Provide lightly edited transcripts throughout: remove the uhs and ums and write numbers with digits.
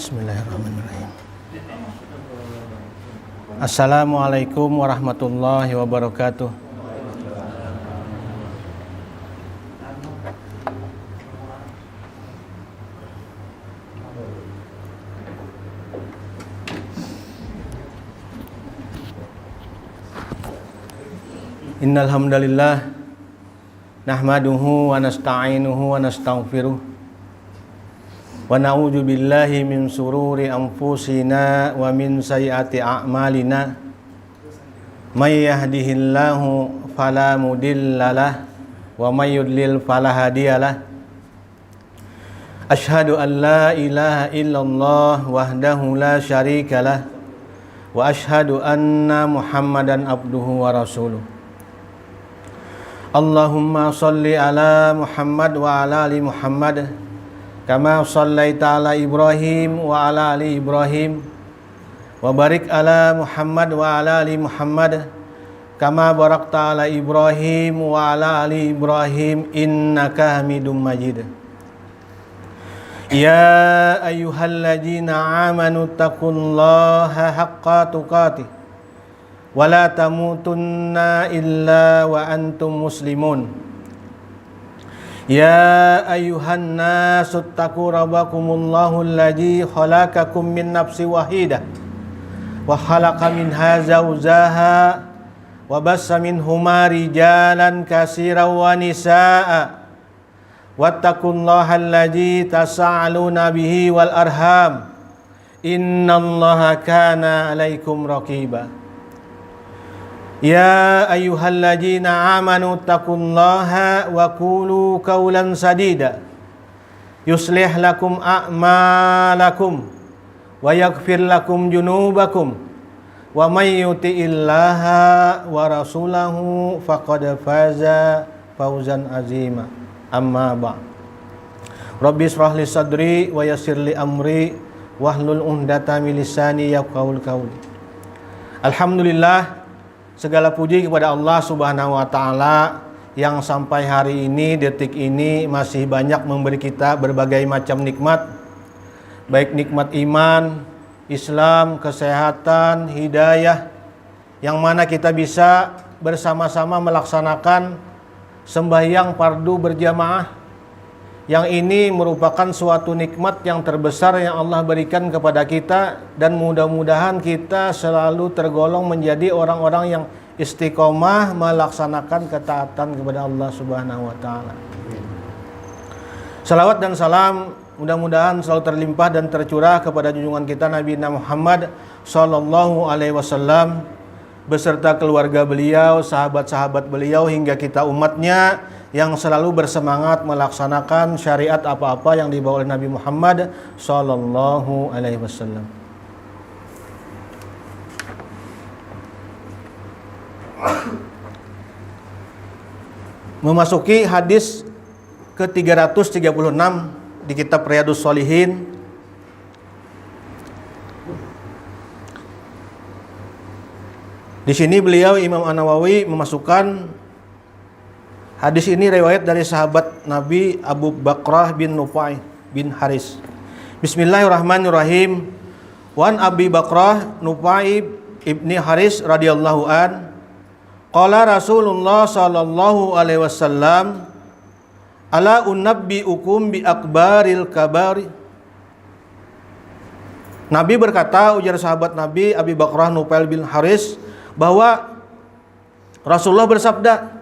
Bismillahirrahmanirrahim. Assalamualaikum warahmatullahi wabarakatuh. Innal hamdalillah nahmaduhu wa nasta'inuhu wa nastaghfiruh wa na'udzu billahi min sururi anfusina wa min sayyiati a'malina may yahdihillahu fala mudhillalah wa may yudlil fala hadiyalah. Asyhadu an la ilaha illallah wahdahu la syarikalah wa asyhadu anna Muhammadan abduhu wa rasuluh. Allahumma sholli ala Muhammad wa ala ali Muhammad kama shallaita ala Ibrahim wa ala ali Ibrahim wa barik ala Muhammad wa ala ali Muhammad kama barakta ala Ibrahim wa ala ali Ibrahim innaka Hamidum Majid. Ya ayyuhalladzina amanu taqullaha haqqa tuqatih wa la tamutunna illa wa antum muslimun. Ya ayyuhan nasu taqu rabbakumullahu alladzi khalaqakum min nafsin wahidah wa khalaqa minha zawjaha wa bassa minhuma rijalan katsiran wa nisaa'a wattaqullaha alladzi tasaaluna bihi wal arham innallaha kana 'alaikum raqiba. Ya ayyuhalladzina amanu taqullaha wa qulu qawlan sadida yuslih lakum a'malakum wa yaghfir lakum junubakum wa may yuti'illaha wa rasulahu faqad faza fawzan azima. Amma ba'd. Rabbi shrah li sadri wa yassir li amri wahlul 'uqdatam min lisani yafqahul qawli. Alhamdulillah, segala puji kepada Allah Subhanahu wa taala yang sampai hari ini, detik ini masih banyak memberi kita berbagai macam nikmat, baik nikmat iman, Islam, kesehatan, hidayah, yang mana kita bisa bersama-sama melaksanakan sembahyang fardu berjamaah. Yang ini merupakan suatu nikmat yang terbesar yang Allah berikan kepada kita, dan mudah-mudahan kita selalu tergolong menjadi orang-orang yang istiqomah melaksanakan ketaatan kepada Allah Subhanahu wa taala. Salawat dan salam mudah-mudahan selalu terlimpah dan tercurah kepada junjungan kita Nabi Muhammad sallallahu alaihi wasallam beserta keluarga beliau, sahabat-sahabat beliau, hingga kita umatnya yang selalu bersemangat melaksanakan syariat apa-apa yang dibawa oleh Nabi Muhammad sallallahu alaihi wasallam. Memasuki hadis ke-336 di kitab Riyadhus Shalihin. Di sini beliau Imam An-Nawawi memasukkan hadis ini riwayat dari sahabat Nabi Abu Bakrah bin Nufai bin Haris. Bismillahirrahmanirrahim. Wan Abi Bakrah Nufai ibni Haris radhiyallahu an qala Rasulullah sallallahu alaihi wasallam ala unabbiukum bi akbaril kabari. Nabi berkata, ujar sahabat Nabi Abi Bakrah Nufai bin Haris, bahwa Rasulullah bersabda,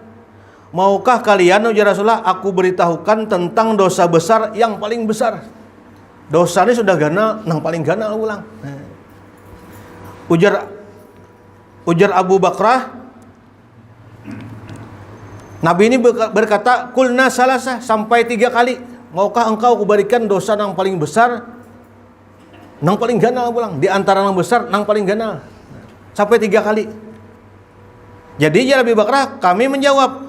maukah kalian, ujar Rasulullah, aku beritahukan tentang dosa besar yang paling besar. Dosa ini sudah ganal, nang paling ganal ulang. Ujar Abu Bakrah, Nabi ini berkata, kulna salasa, sampai 3 kali. Maukah engkau kuberikan dosa yang paling besar, nang paling ganal ulang, di antara yang besar, nang paling ganal. Sampai 3 kali. Jadi ya Abi Bakrah, kami menjawab,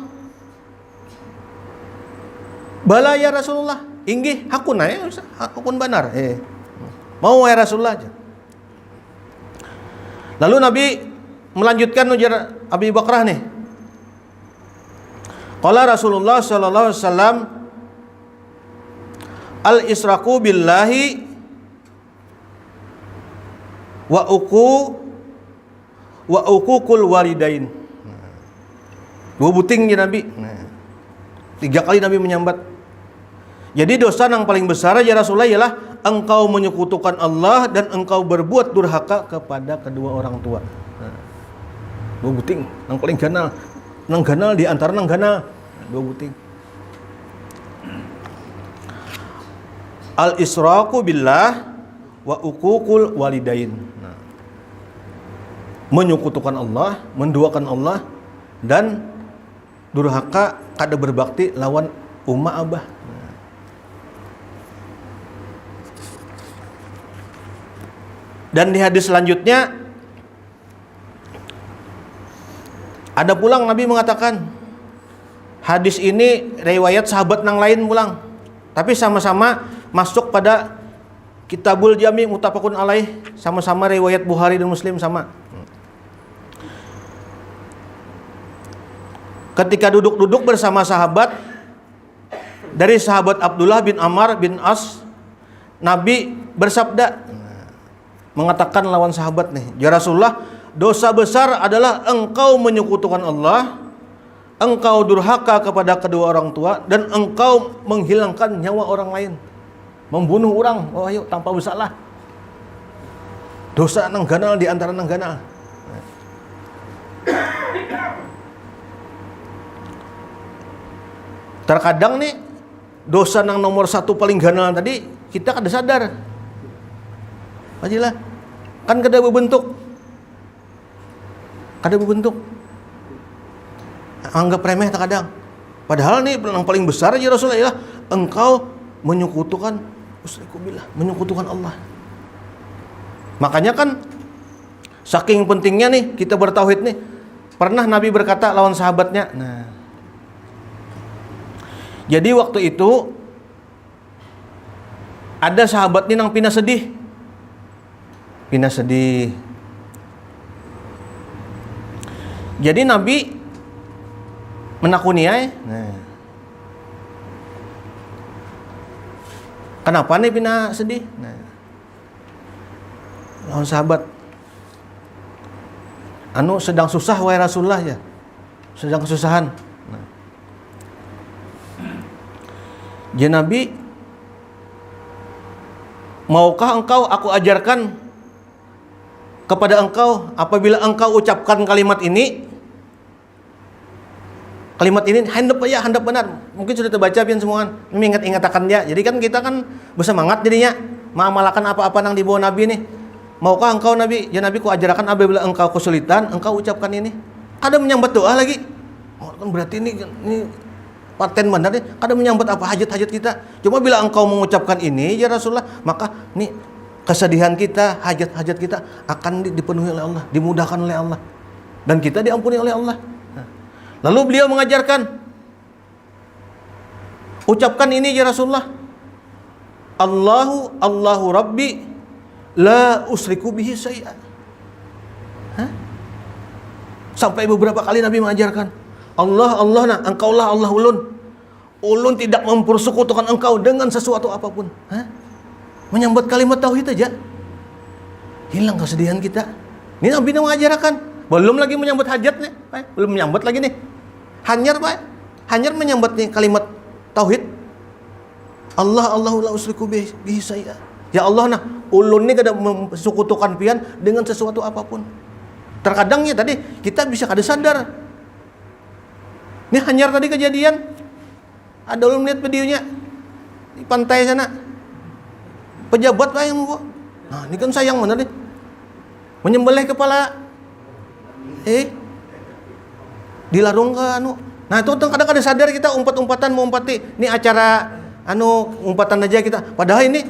bala ya Rasulullah, inggih hakun ya, hakun benar. Mau ya Rasulullah aja. Lalu Nabi melanjutkan ujar Abi Bakrah nih. Qala Rasulullah sallallahu alaihi wasallam, al-israku billahi wa uququl walidain. Dua buting ya Nabi. 3 kali Nabi menyambat. Jadi dosa yang paling besar ya Rasulullah ialah engkau menyekutukan Allah dan engkau berbuat durhaka kepada kedua orang tua. Dua buting, yang paling ganal. Nang ganal di antara nang ganal. Dua buting. Al-israqu billah wa uququl walidain. Menyekutukan Allah, menduakan Allah, dan durhaka kada berbakti lawan umma abah. Dan di hadis selanjutnya ada pulang Nabi mengatakan, hadis ini riwayat sahabat nang lain pulang, tapi sama-sama masuk pada Kitabul Jami' muttafaqun alaih, sama-sama riwayat Bukhari dan Muslim sama. Ketika duduk-duduk bersama sahabat, dari sahabat Abdullah bin Amr bin As, Nabi bersabda, mengatakan lawan sahabat nih, ya Rasulullah, dosa besar adalah engkau menyekutukan Allah, engkau durhaka kepada kedua orang tua, dan engkau menghilangkan nyawa orang lain, membunuh orang, oh ayo tanpa bersalah. Dosa nang ganal di antara nang ganal. Terkadang nih dosa nang nomor 1 paling ganal tadi kita kada sadar. Pastilah kan kada berbentuk, anggap remeh terkadang. Padahal nih yang paling besar ya Rasulullah ialah engkau menyekutukan menyekutukan Allah. Makanya kan saking pentingnya nih kita bertauhid nih. Pernah Nabi berkata lawan sahabatnya, nah, jadi waktu itu ada sahabat nih nang pindah sedih. Jadi Nabi menakuni ay. Nah. Kenapa nih pindah sedih? Nah. Lawan sahabat, anu sedang susah wahai Rasulullah ya. Sedang kesusahan. Nah. Ya Nabi, maukah engkau aku ajarkan kepada engkau apabila engkau ucapkan kalimat ini handap benar. Mungkin sudah terbaca pian semua mengingat-ingatakan dia. Jadi kan kita kan bersemangat jadinya mengamalkan apa-apa nang dibawa Nabi nih. Maukah engkau Nabi, ya Nabi ku ajarkan apabila engkau kesulitan engkau ucapkan ini. Kada menyambat doa lagi. Oh, kan berarti ini paten benar nih. Kada menyambat apa hajat-hajat kita. Cuma bila engkau mengucapkan ini ya Rasulullah, maka nih kesedihan kita, hajat-hajat kita akan dipenuhi oleh Allah, dimudahkan oleh Allah, dan kita diampuni oleh Allah. Lalu beliau mengajarkan, ucapkan ini ya Rasulullah, Allahu Rabbi, la usriku bihi syai'an. Sampai beberapa kali Nabi mengajarkan, Allah nah, engkaulah Allah ulun tidak mempersekutukan engkau dengan sesuatu apapun. Menyambut kalimat tauhid aja hilang kesedihan kita. Ini Nabi mengajarkan, belum lagi menyambut hajat nih, belum menyambut lagi nih. Hanyar menyambut nih kalimat tauhid. Allahu la usriku bihi syai'a. Ya Allah nah, ulun ini kada mempersekutukan pian dengan sesuatu apapun. Terkadang ya tadi kita bisa kada sadar. Ini hanyar tadi kejadian. Ada ulun lihat videonya di pantai sana. Pejabat lah yang mau. Nah, ini kan sayang benar nih. Menyembelih kepala dilarung ke anu. Nah, itu kadang-kadang sadar kita umpat-umpatan mau umpati. Ini acara umpatan aja kita. Padahal ini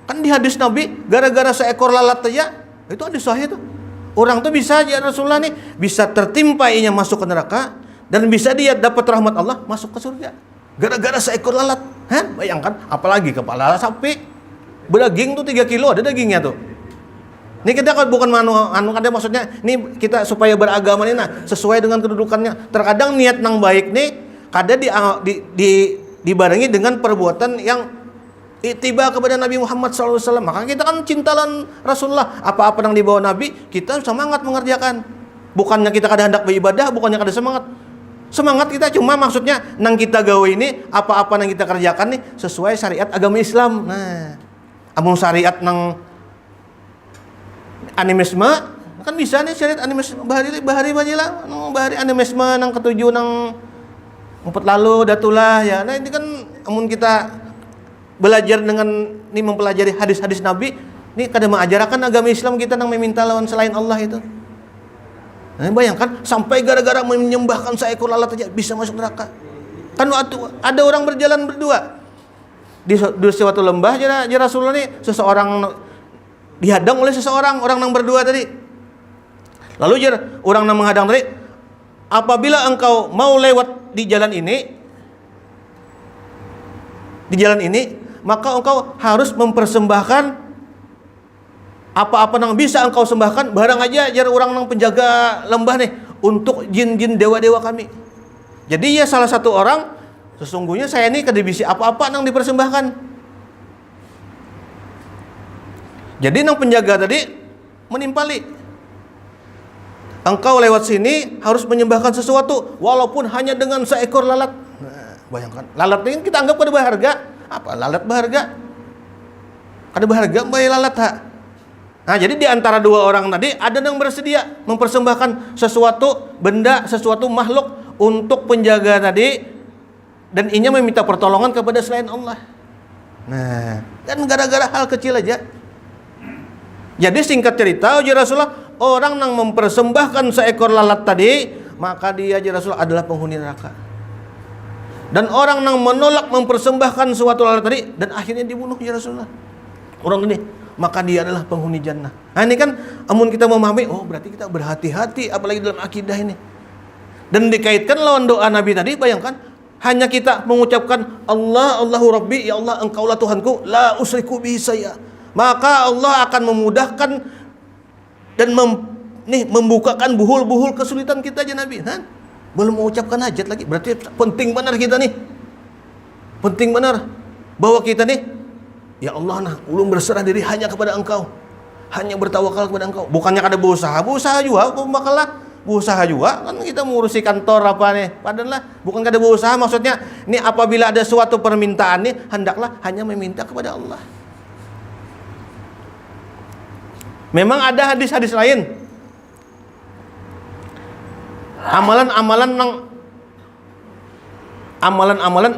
kan di hadis Nabi gara-gara seekor lalat aja. Itu hadis sahih tuh. Orang tuh bisa ya Rasulullah nih bisa tertimpa ianya masuk ke neraka dan bisa dia dapat rahmat Allah masuk ke surga. Gara-gara seekor lalat. Bayangkan apalagi kepala sapi. Berdaging tuh 3 kilo ada dagingnya tuh. Ini kita kan bukan ada maksudnya ini kita supaya beragama ini nah sesuai dengan kedudukannya. Terkadang niat nang baik nih kada dibarengi dengan perbuatan yang ittiba kepada Nabi Muhammad SAW. Maka kita kan cintalan Rasulullah. Apa-apa yang dibawa Nabi, kita semangat mengerjakan. Bukannya kita kada hendak beribadah, bukannya kada semangat. Semangat kita cuma maksudnya nang kita gawe ini, apa-apa yang kita kerjakan nih sesuai syariat agama Islam. Nah, amun syariat nang animisme kan bisa nih syariat animisme bahari bajilah, bahari animisme nang ketujuh nang empat lalu datulah ya. Nah ini kan amun kita belajar dengan ini mempelajari hadis-hadis Nabi, ini kada mengajarkan agama Islam kita nang meminta lawan selain Allah itu. Nah, bayangkan sampai gara-gara menyembahkan seekor lalat aja bisa masuk neraka. Kan ada orang berjalan berdua di suatu lembah aja Rasulullah nih, seseorang dihadang oleh seseorang, orang yang berdua tadi. Lalu orang yang menghadang tadi, apabila engkau mau lewat di jalan ini, maka engkau harus mempersembahkan apa-apa yang bisa engkau sembahkan, barang aja orang yang penjaga lembah nih, untuk jin-jin dewa-dewa kami. Jadi ya salah satu orang, sesungguhnya saya ini kada bisa apa-apa yang dipersembahkan. Jadi nang penjaga tadi menimpali, engkau lewat sini harus menyembahkan sesuatu walaupun hanya dengan seekor lalat. Nah, bayangkan, lalat ini kita anggap kada berharga. Apa lalat berharga? Kada berharga bae lalat ha. Nah, jadi di antara dua orang tadi ada yang bersedia mempersembahkan sesuatu benda, sesuatu makhluk untuk penjaga tadi, dan inya meminta pertolongan kepada selain Allah. Nah, kan gara-gara hal kecil aja. Jadi singkat cerita, ya Rasulullah, orang yang mempersembahkan seekor lalat tadi, maka dia ya Rasulullah adalah penghuni neraka. Dan orang yang menolak mempersembahkan suatu lalat tadi dan akhirnya dibunuh ya Rasulullah, orang ini, maka dia adalah penghuni jannah. Nah ini kan amun kita memahami, oh berarti kita berhati-hati apalagi dalam akidah ini. Dan dikaitkan lawan doa Nabi tadi, bayangkan hanya kita mengucapkan Allahu Rabbi, ya Allah engkaulah Tuhanku, la usriku bihi syai'a. Maka Allah akan memudahkan dan membukakan buhul-buhul kesulitan kita aja Nabi. Nah, belum mengucapkan hajat lagi, berarti penting benar kita nih. Penting benar bahwa kita nih, ya Allah nah, ulun berserah diri hanya kepada Engkau, hanya bertawakal kepada Engkau. Bukannya kada berusaha juga, bakalah berusaha juga kan kita mengurusi kantor apa nih. Padahal bukan kada berusaha, maksudnya ini apabila ada suatu permintaan nih, hendaklah hanya meminta kepada Allah. Memang ada hadis-hadis lain, amalan-amalan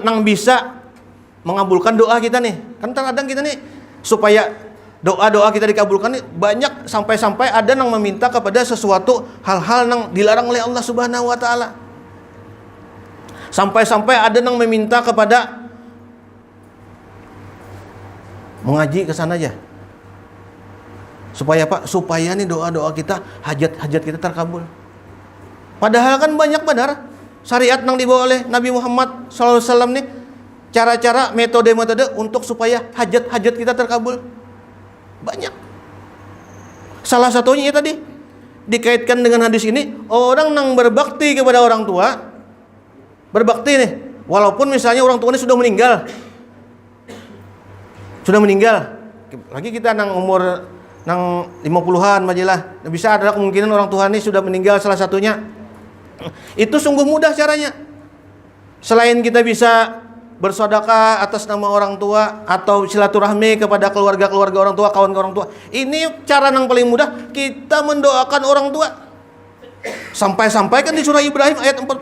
nang bisa mengabulkan doa kita nih. Kan terkadang kita nih supaya doa-doa kita dikabulkan nih banyak, sampai-sampai ada yang meminta kepada sesuatu hal-hal yang dilarang oleh Allah Subhanahu wa taala. Sampai-sampai ada yang meminta kepada mengaji ke sana aja. Supaya apa? Supaya nih doa-doa kita, hajat-hajat kita terkabul. Padahal kan banyak benar syariat yang dibawa oleh Nabi Muhammad SAW nih, cara-cara, metode-metode untuk supaya hajat-hajat kita terkabul. Banyak. Salah satunya ya tadi dikaitkan dengan hadis ini, orang yang berbakti kepada orang tua, berbakti nih, walaupun misalnya orang tua ini sudah meninggal. Lagi kita nang umur nang 50-an majalah, bisa ada kemungkinan orang tua ini sudah meninggal salah satunya. Itu sungguh mudah caranya. Selain kita bisa bersedekah atas nama orang tua atau silaturahmi kepada keluarga-keluarga orang tua, kawan orang tua. Ini cara yang paling mudah kita mendoakan orang tua. Sampai-sampai kan di surah Ibrahim ayat 41.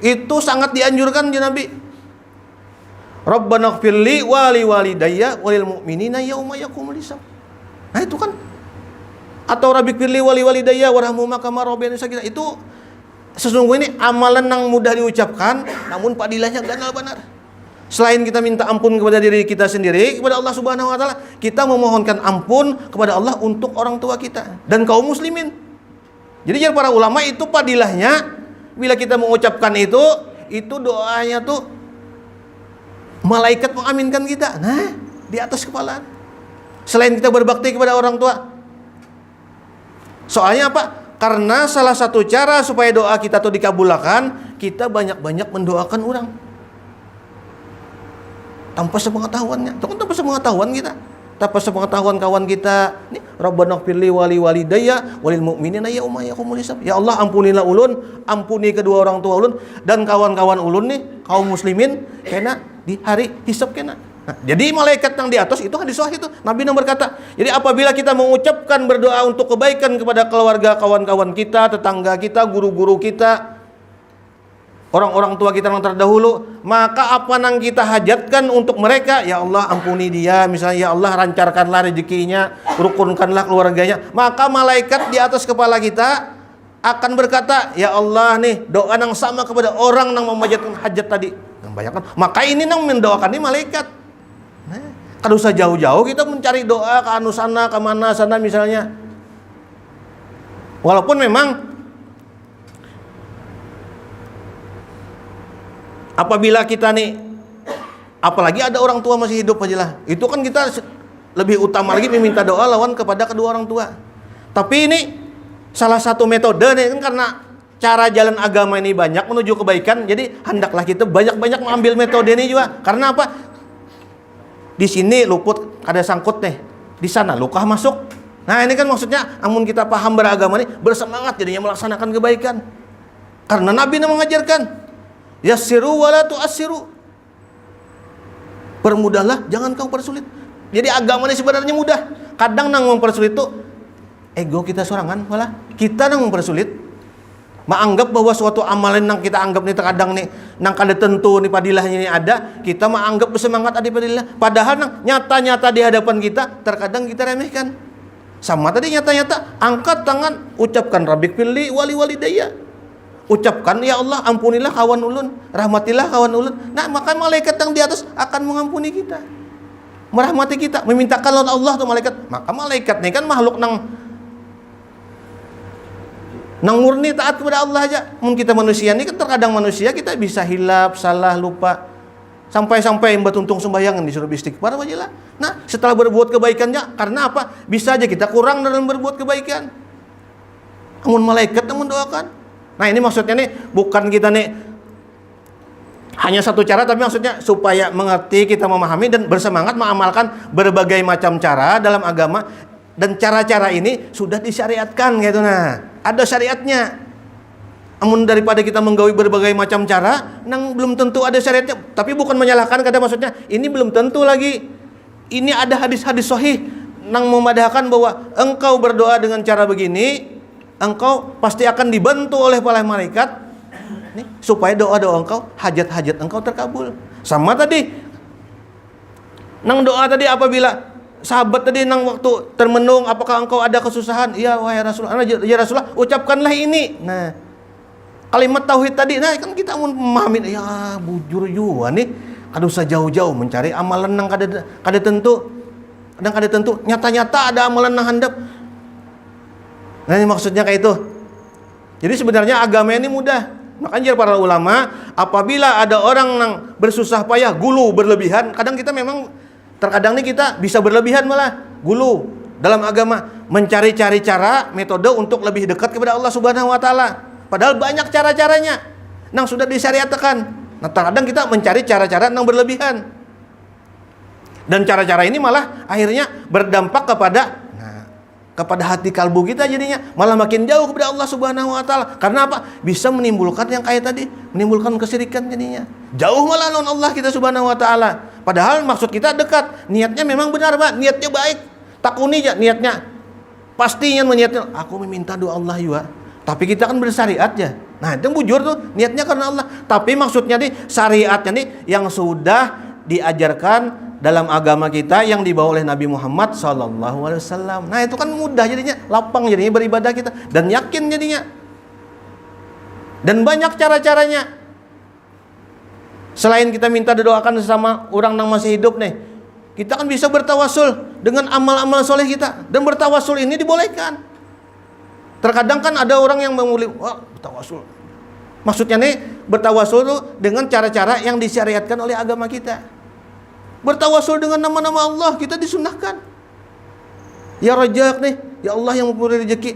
Itu sangat dianjurkan ya Nabi. Rabbana ighfirli wa li walidayya walil mu'minina yauma yaqumul hisab. Nah itu kan, atau rabbighfirli wa li walidayya warhamhuma kama rabbayani shaghira. Itu sesungguhnya ini amalan yang mudah diucapkan, namun padilahnya ganal benar. Selain kita minta ampun kepada diri kita sendiri, kepada Allah Subhanahu wa taala, kita memohonkan ampun kepada Allah untuk orang tua kita dan kaum muslimin. Jadi para ulama itu padilahnya bila kita mengucapkan itu doanya tuh malaikat mengaminkan kita. Nah, di atas kepala. Selain kita berbakti kepada orang tua. Soalnya apa? Karena salah satu cara supaya doa kita tuh dikabulkan, kita banyak-banyak mendoakan orang. tanpa sepengetahuannya. Itu kan tanpa sepengetahuan kita. Tanpa sepengetahuan kawan kita. Nih, Rabbana ighfirli wali walidayya walil mu'minina yauma yaqumul hisab. Ya Allah, ampunilah ulun, ampuni kedua orang tua ulun dan kawan-kawan ulun nih, kaum muslimin kena di hari hisab kena. Nah, jadi malaikat yang di atas itu hadis sahih itu Nabi yang berkata. Jadi apabila kita mengucapkan berdoa untuk kebaikan kepada keluarga, kawan-kawan kita, tetangga kita, guru-guru kita, orang-orang tua kita yang terdahulu, maka apa yang kita hajatkan untuk mereka, ya Allah ampuni dia, misalnya ya Allah lancarkanlah rezekinya, rukunkanlah keluarganya, maka malaikat di atas kepala kita akan berkata, ya Allah nih doa yang sama kepada orang yang memanjatkan hajat tadi, yang banyak kan, maka ini yang mendoakan ini malaikat. Kan usah jauh-jauh kita mencari doa ke anu sana, ke mana sana misalnya. Walaupun memang apabila kita nih, apalagi ada orang tua masih hidup aja lah, itu kan kita lebih utama lagi meminta doa lawan kepada kedua orang tua. Tapi ini salah satu metode nih kan, karena cara jalan agama ini banyak menuju kebaikan, jadi hendaklah kita banyak-banyak mengambil metode ini juga. Karena apa? Di sini luput ada sangkut nih, di sana luka masuk. Nah ini kan maksudnya, amun kita paham beragama nih, bersemangat jadinya melaksanakan kebaikan. Karena Nabi mengajarkan, yassiru wala tu'assiru. Permudahlah, jangan kau persulit. Jadi agama ini sebenarnya mudah. Kadang nang mempersulit itu ego kita sorangan, malah kita nang mempersulit. Menganggap bahwa suatu amalan yang kita anggap nih terkadang nih nang kada tentu nih padilahnya ini ada, kita menganggap bersemangat ada padilah. Padahal nang nyata-nyata di hadapan kita terkadang kita remehkan. Sama tadi nyata-nyata, angkat tangan, ucapkan rabbik firli wali walidayya. Ucapkan ya Allah ampunilah kawan ulun, rahmatilah kawan ulun. Nah maka malaikat yang di atas akan mengampuni kita, merahmati kita, memintakan lawan Allah tuh malaikat. Maka malaikat nih kan makhluk nang murni taat kepada Allah aja. Mungkin kita manusia ini kan terkadang manusia kita bisa hilap, salah, lupa. Sampai-sampai mbak tuntung sembayangan disuruh istighfar aja lah. Nah setelah berbuat kebaikannya, karena apa? Bisa aja kita kurang dalam berbuat kebaikan. Namun malaikat yang mendoakan. Nah ini maksudnya nih, bukan kita nih hanya satu cara, tapi maksudnya supaya mengerti, kita memahami dan bersemangat mengamalkan berbagai macam cara dalam agama. Dan cara-cara ini sudah disyariatkan gitu. Nah ada syariatnya. Namun daripada kita menggawi berbagai macam cara nang belum tentu ada syariatnya. Tapi bukan menyalahkan, kata maksudnya ini belum tentu lagi. Ini ada hadis-hadis sahih nang memadahkan bahwa engkau berdoa dengan cara begini, engkau pasti akan dibantu oleh para malaikat nih, supaya doa-doa engkau, hajat-hajat engkau terkabul. Sama tadi nang doa tadi, apabila sahabat tadi nang waktu termenung, apakah engkau ada kesusahan? Iya wahai Rasulullah, ya Rasulullah, ucapkanlah ini. Nah kalimat tauhid tadi, nah kan kita mau memahami, ya bujur juga nih, kada usah jauh-jauh mencari amalan nang kada tentu. Kadang kada tentu, nyata-nyata ada amalan nang handap. Nah ini maksudnya kayak itu. Jadi sebenarnya agama ini mudah. Makanya para ulama, apabila ada orang nang bersusah payah, gulu berlebihan, kadang kita memang terkadang nih kita bisa berlebihan malah gulu dalam agama, mencari-cari cara, metode untuk lebih dekat kepada Allah Subhanahu wa taala. Padahal banyak cara-caranya nang sudah disyariatkan. Nah, terkadang kita mencari cara-cara nang berlebihan. Dan cara-cara ini malah akhirnya berdampak kepada hati kalbu kita, jadinya malah makin jauh kepada Allah Subhanahu wa taala. Karena apa? Bisa menimbulkan yang kayak tadi, menimbulkan kesyirikan jadinya. Jauh malah lawan Allah kita Subhanahu wa taala. Padahal maksud kita dekat, niatnya memang benar, Pak. Niatnya baik. Takuni aja niatnya. Pastinya niatnya aku meminta doa Allah juga. Tapi kita kan bersyariat ya. Nah, itu bujur tuh niatnya karena Allah. Tapi maksudnya nih syariatnya nih yang sudah diajarkan dalam agama kita yang dibawa oleh Nabi Muhammad SAW. Nah itu kan mudah jadinya, lapang jadinya beribadah kita, dan yakin jadinya. Dan banyak cara-caranya. Selain kita minta didoakan sesama orang yang masih hidup nih, kita kan bisa bertawasul dengan amal-amal soleh kita. Dan bertawasul ini dibolehkan. Terkadang kan ada orang yang memulai, wah bertawasul. Maksudnya nih bertawasul tuh dengan cara-cara yang disyariatkan oleh agama kita. Bertawasul dengan nama-nama Allah kita disunahkan. Ya Rajak nih, ya Allah yang memberi rezeki,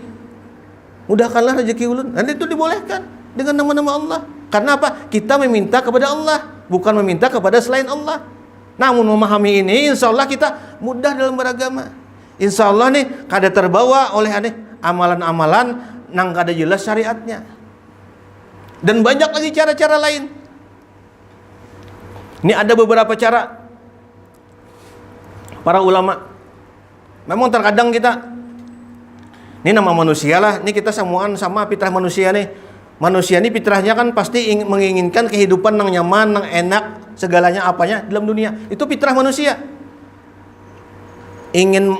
mudahkanlah rezeki ulun. Dan itu dibolehkan dengan nama-nama Allah. Karena apa? Kita meminta kepada Allah, bukan meminta kepada selain Allah. Namun memahami ini, insya Allah kita mudah dalam beragama. Insya Allah nih kada terbawa oleh amalan-amalan nang kada jelas syariatnya. Dan banyak lagi cara-cara lain. Ini ada beberapa cara para ulama. Memang terkadang kita, ini nama manusia lah, ini kita semuaan sama fitrah manusia nih. Manusia ini fitrahnya kan pasti menginginkan kehidupan yang nyaman, yang enak, segalanya apanya dalam dunia. Itu fitrah manusia. Ingin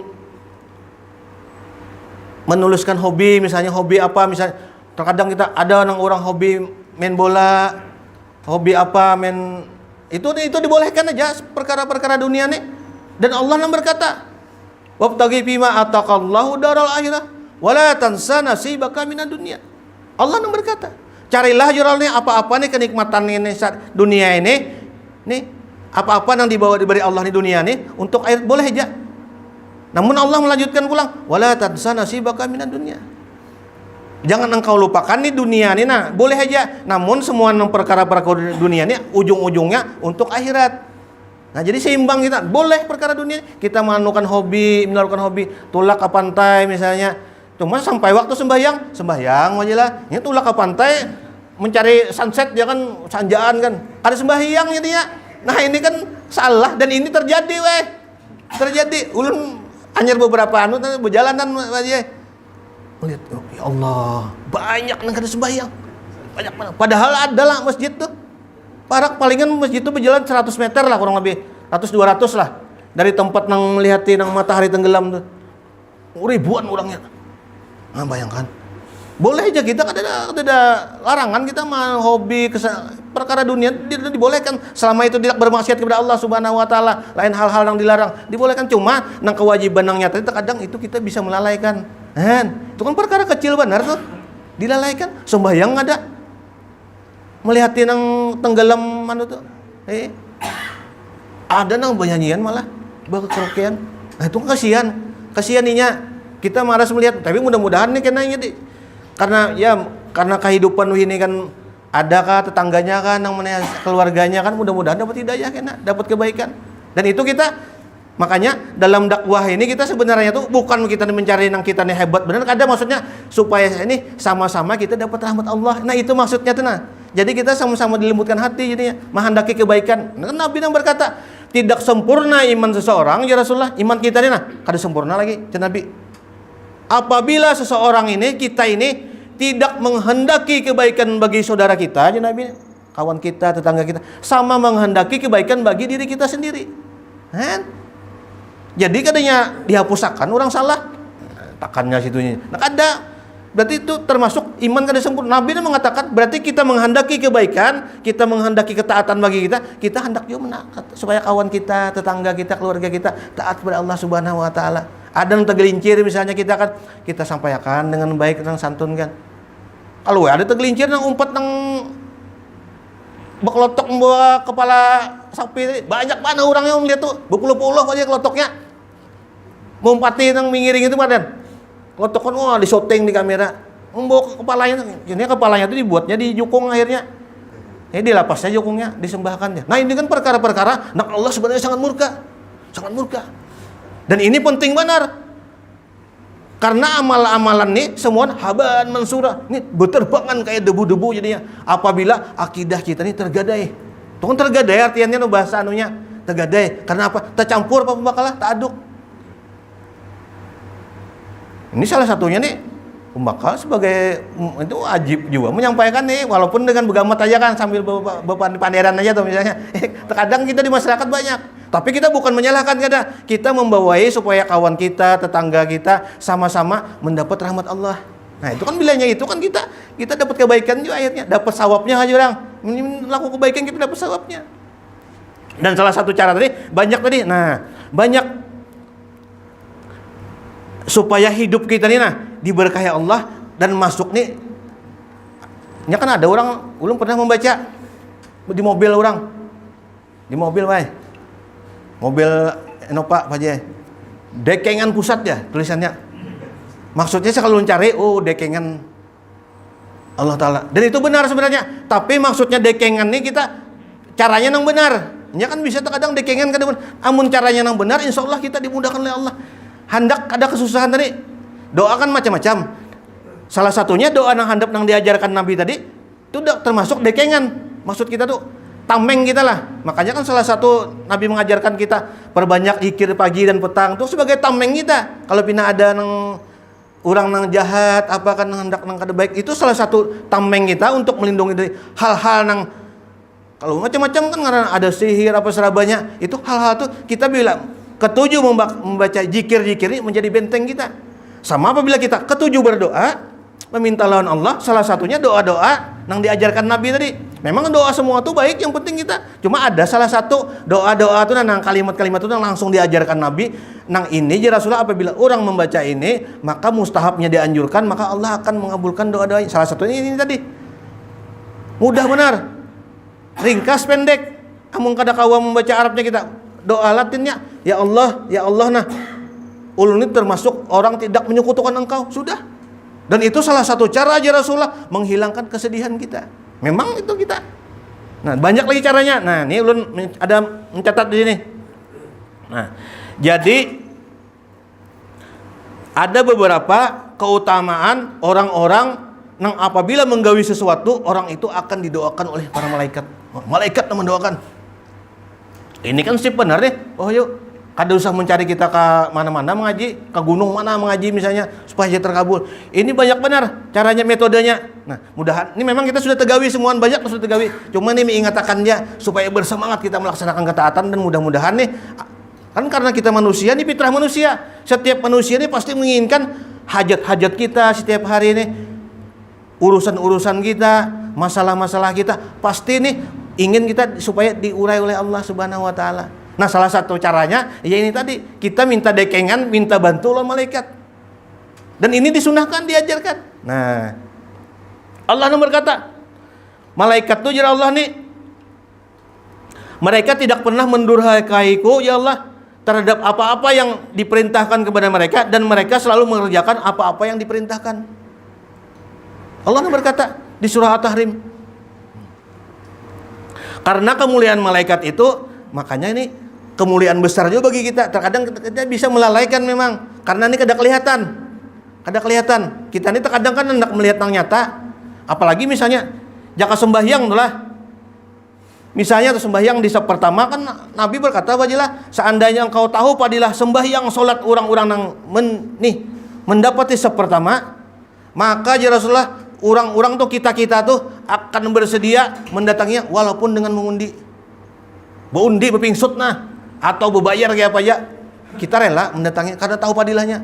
menuluskan hobi, misalnya hobi apa, misalnya terkadang kita ada orang hobi main bola, hobi apa, main itu dibolehkan aja perkara-perkara dunia nih. Dan Allah yang berkata, wabtaghi fima ataqallahu daral akhirah wala tansa nasibaka minad dunya. Allah yang berkata, carilah juralnya apa-apa nih kenikmatan ini dunia ini, nih apa-apa yang diberi Allah di dunia nih untuk akhirat boleh aja. Namun Allah melanjutkan pulang, wala tansa nasibaka minad dunya. Jangan engkau lupakan nih dunia nih, nah boleh aja. Namun semua perkara-perkara dunia ini ujung-ujungnya untuk akhirat. Nah jadi seimbang kita, boleh perkara dunia kita melakukan hobi tulak ke pantai misalnya. Cuma sampai waktu sembahyang aja lah. Ini tulak ke pantai mencari sunset ya kan, sanjaan kan. Ada sembahyang jadinya. Nah ini kan salah dan ini terjadi terjadi. Ulun hanya beberapa berjalanan aja. Lihat, ya Allah, banyak yang kada sembahyang. Banyak banget. Padahal adalah masjid tuh. Palingan masjid itu berjalan 100 meter lah kurang lebih, 100-200 lah dari tempat nang melihatin nang matahari tenggelam tuh. Ribuan orangnya. Nah, bayangkan. Boleh aja kita ada larangan kita mah hobi perkara dunia dibolehkan selama itu tidak bermaksiat kepada Allah Subhanahu wa taala. Lain hal-hal yang dilarang dibolehkan, cuma nang kewajiban nang nyata terkadang itu kita bisa melalaikan. Itu kan perkara kecil benar tuh. Dilalaikan, sembahyang ada. Melihatin yang tenggelam tuh. Ada nang banyanyian malah berkerokean. Nah itu kasihan ninya. Kita malas melihat, tapi mudah-mudahan nih karena kehidupan ini kan adakah tetangganya kan yang keluarganya kan, mudah-mudahan dapat hidayah dapat kebaikan. Dan itu kita makanya dalam dakwah ini kita sebenarnya tuh bukan kita mencari yang kita nih hebat benar, ada maksudnya supaya ini sama-sama kita dapat rahmat Allah. Nah itu maksudnya tuh. Jadi kita sama-sama dilembutkan hati jadinya, menghendaki kebaikan. Nah, Nabi yang berkata, tidak sempurna iman seseorang ya Rasulullah, iman kita ini kada sempurna lagi, Nabi. Apabila seseorang ini, kita ini tidak menghendaki kebaikan bagi saudara kita, ya Nabi, kawan kita, tetangga kita, sama menghendaki kebaikan bagi diri kita sendiri. Jadi kadanya dihapusakan orang salah, takannya situnya. Nah, ada berarti itu termasuk iman kada sempurna. Nabi mengatakan berarti kita menghendaki kebaikan, kita menghendaki ketaatan bagi kita hendak juga supaya kawan kita, tetangga kita, keluarga kita taat kepada Allah Subhanahu wa taala. Ada yang tergelincir misalnya kita sampaikan dengan baik dan santun kan. Kalau ada tergelincir nang umpat nang beklotok membawa kepala sapi, banyak mana orang yang melihat tuh berpuluh-puluh aja kelotoknya. Mumpati nang mingiring itu badan. Klotok kan di shooting di kamera. Membawa kepalanya, jadi kepalanya itu dibuatnya di jukung akhirnya. Dilapasnya jukungnya, disembahkannya. Nah, ini kan perkara-perkara nah Allah sebenarnya sangat murka. Sangat murka. Dan ini penting benar. Karena amalan-amalan nih semua habaan mansura. Ini berterbangan kayak debu-debu jadinya. Apabila akidah kita ini tergadai. Itu kan tergadai artinya bahasa anunya. Tergadai. Karena apa? Tercampur apa pembakalah, tak aduk. Ini salah satunya nih, pembakal sebagai itu wajib juga menyampaikan nih, walaupun dengan begamat aja kan sambil berpanderan aja tuh misalnya. Terkadang kita di masyarakat banyak, tapi kita bukan menyalahkan kita membawai supaya kawan kita, tetangga kita sama-sama mendapat rahmat Allah. Nah itu kan bilangnya itu kan kita dapat kebaikan juga akhirnya, dapat sawabnya aja orang melakukan kebaikan kita dapat sawabnya. Dan salah satu cara tadi banyak. Banyak supaya hidup kita nih diberkahi Allah dan masuk nih. Nya kan ada orang, ulun pernah membaca di mobil orang. Di mobil mobil Innova aja. Dekengan pusat ya tulisannya. Maksudnya saya kalau cari dekengan Allah Ta'ala. Dan itu benar sebenarnya. Tapi maksudnya dekengan nih kita caranya yang benar. nya kan bisa terkadang dekengan kada benar. Amun caranya yang benar, insya Allah kita dimudahkan oleh Allah. Hendak ada kesusahan tadi, doakan macam-macam. Salah satunya doa nang handap nang diajarkan Nabi tadi, itu termasuk dekengan. Maksud kita tuh tameng kita lah. Makanya kan salah satu Nabi mengajarkan kita perbanyak zikir pagi dan petang tuh sebagai tameng kita. Kalau pina ada nang orang nang jahat, apa kan hendak nang kada baik, itu salah satu tameng kita untuk melindungi dari hal-hal nang kalau macam-macam kan karena ada sihir apa serabanya, itu hal-hal tuh kita bilang ketujuh membaca zikir-zikir ini menjadi benteng kita. Sama apabila kita ketujuh berdoa, meminta lawan Allah, salah satunya doa-doa nang diajarkan Nabi tadi. Memang doa semua tuh baik, yang penting kita. Cuma ada salah satu doa-doa tuh nang kalimat-kalimat itu nang langsung diajarkan Nabi. Nang ini ya Rasulullah, apabila orang membaca ini, maka mustahabnya dianjurkan, maka Allah akan mengabulkan doa-doanya. Salah satunya ini tadi. Mudah benar. Ringkas pendek. Amun kada kawa membaca Arabnya kita, doa Latinnya, ya Allah nah. Ulun ini termasuk orang tidak menyekutukan engkau. Sudah. Dan itu salah satu cara aja Rasulullah menghilangkan kesedihan kita. Memang itu kita. Nah, banyak lagi caranya. Nah, ini ulun ada mencatat di sini. Nah, jadi ada beberapa keutamaan orang-orang yang apabila menggawi sesuatu, orang itu akan didoakan oleh para malaikat. Malaikat yang mendoakan. Ini kan sih benar deh. Oh yuk, kada usah mencari kita ke mana-mana mengaji, ke gunung mana mengaji misalnya supaya terkabul. Ini banyak benar caranya, metodenya. Nah, mudahan ini memang kita sudah tegawi semuaan, banyak sudah tegawi. Cuma ini mengingatkannya supaya bersemangat kita melaksanakan ketaatan, dan mudah-mudahan nih kan karena kita manusia, nih fitrah manusia. Setiap manusia ini pasti menginginkan hajat-hajat kita setiap hari ini, urusan-urusan kita, masalah-masalah kita, pasti nih ingin kita supaya diurai oleh Allah Subhanahu wa taala. Nah, salah satu caranya ya ini tadi, kita minta dekengan, minta bantu oleh malaikat. Dan ini disunahkan, diajarkan. Nah, Allah berkata, malaikat tuh ya Allah nih, mereka tidak pernah mendurhakaiku ya Allah terhadap apa-apa yang diperintahkan kepada mereka, dan mereka selalu mengerjakan apa-apa yang diperintahkan. Allah berkata di surah At-Tahrim. Karena kemuliaan malaikat itu, makanya ini kemuliaan besar juga bagi kita. Terkadang kita bisa melalaikan memang, karena ini kada kelihatan. Kita ini terkadang kan hendak melihat yang nyata. Apalagi misalnya jaka sembahyang itulah. Misalnya sembahyang di sab pertama kan Nabi berkata, "Wajilah seandainya engkau tahu padilah sembahyang salat orang-orang yang mendapati sab pertama, maka ya Rasulullah, orang-orang tuh kita tuh akan bersedia mendatanginya walaupun dengan mengundi. Beundi bepingsut nah, atau bebayar kayak apa ya, kita rela mendatangi karena tahu padilahnya."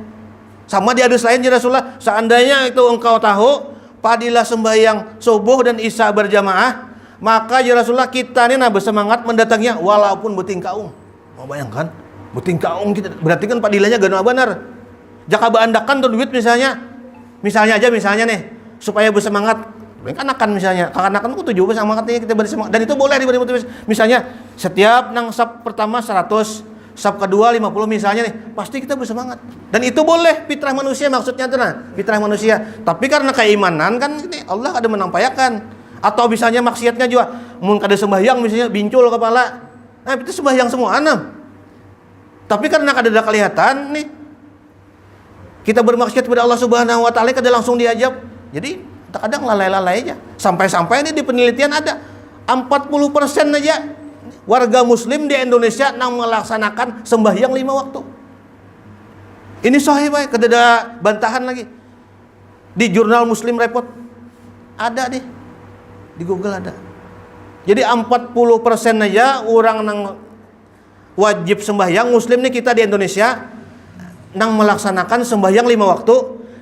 Sama di hadis lain ya Rasulullah, seandainya itu engkau tahu padilah sembahyang subuh dan isya berjamaah, maka ya Rasulullah, kita ini bersemangat mendatanginya walaupun beting kaung. Mau bayangkan, beting kaung kita, berarti kan padilahnya gana benar. Jaka beandakan tuh duit misalnya nih, supaya bersemangat, akan misalnya, akan ku tujuh bersemangatnya kita bersemangat, dan itu boleh diberi motivasi. Misalnya setiap nang sab pertama 100, sab kedua 50 misalnya nih, pasti kita bersemangat. Dan itu boleh, fitrah manusia maksudnya tuh nah, fitrah manusia. Tapi karena keimanan kan ini Allah ada menampayakan. Atau misalnya maksiatnya juga, mun kada sembahyang misalnya bincul kepala. Nah, itu sembahyang semua anak. Tapi karena kada ada kelihatan nih, kita bermaksiat kepada Allah Subhanahu wa taala, kada langsung diajab. Jadi terkadang lalai-lalai aja. Sampai-sampai ini di penelitian ada 40% aja warga muslim di Indonesia yang melaksanakan sembahyang 5 waktu. Ini sahih baik, kada ada bantahan lagi. Di jurnal Muslim Report ada nih. Di Google ada. Jadi 40% aja orang yang wajib sembahyang muslim nih kita di Indonesia nang melaksanakan sembahyang 5 waktu.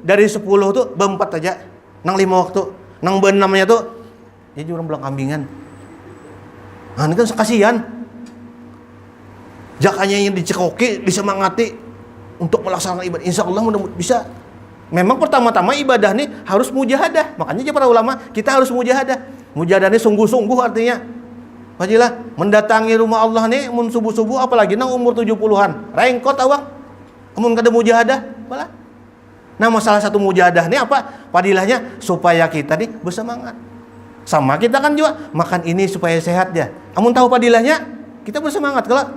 Dari 10 tuh berempat aja nang 5 waktu. Nang be-6-nya tuh ya orang belang kambingan. Nah, ini kan sekasian. Jakanya yang dicekoki, disemangati untuk melaksanakan ibadah. Insya Allah mudah-mudahan bisa. Memang pertama-tama ibadah nih harus mujahadah. Makanya aja para ulama, kita harus mujahadah. Mujahadah ini sungguh-sungguh artinya. Wajilah mendatangi rumah Allah nih mun subuh-subuh, apalagi nang umur 70-an. Rengkot awak. Mun kada mujahadah, malah. Nah, masalah satu mujahadah nih apa? Padilahnya supaya kita nih bersemangat. Sama kita kan juga makan ini supaya sehat ya. Amun tahu padilahnya, kita bersemangat kelak.